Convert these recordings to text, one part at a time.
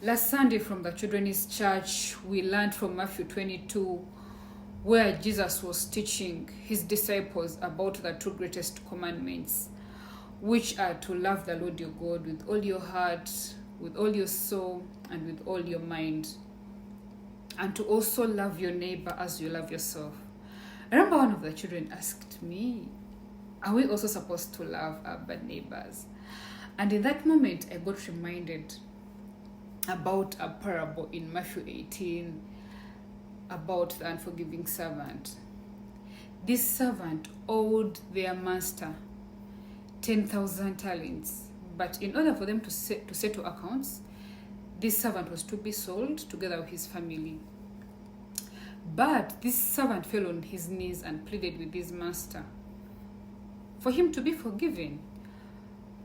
Last Sunday from the Children's Church, we learned from Matthew 22, where Jesus was teaching his disciples about the two greatest commandments, which are to love the Lord your God with all your heart, with all your soul, and with all your mind, and to also love your neighbor as you love yourself. I remember one of the children asked me, are we also supposed to love our bad neighbors? And in that moment, I got reminded about a parable in Matthew 18 about the unforgiving servant. This servant owed their master 10,000 talents, but in order for them to settle accounts, this servant was to be sold together with his family. But this servant fell on his knees and pleaded with his master for him to be forgiven.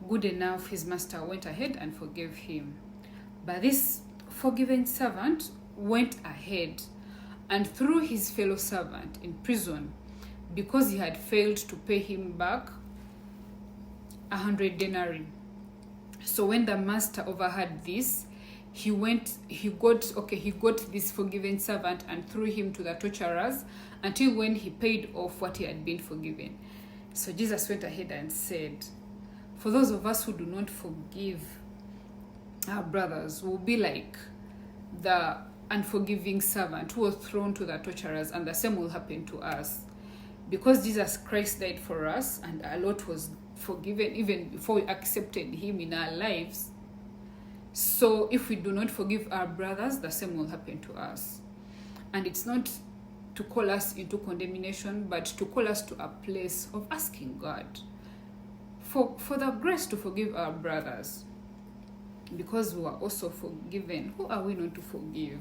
Good enough, his master went ahead and forgave him. But this forgiven servant went ahead and threw his fellow servant in prison because he had failed to pay him back 100 denarii. So when the master overheard this, he got this forgiven servant and threw him to the torturers until when he paid off what he had been forgiven. So Jesus went ahead and said, for those of us who do not forgive our brothers, will be like the unforgiving servant who was thrown to the torturers, and the same will happen to us. Because Jesus Christ died for us and a lot was forgiven even before we accepted him in our lives. So if we do not forgive our brothers, the same will happen to us. And it's not to call us into condemnation, but to call us to a place of asking God for the grace to forgive our brothers. Because we were also forgiven, who are we not to forgive?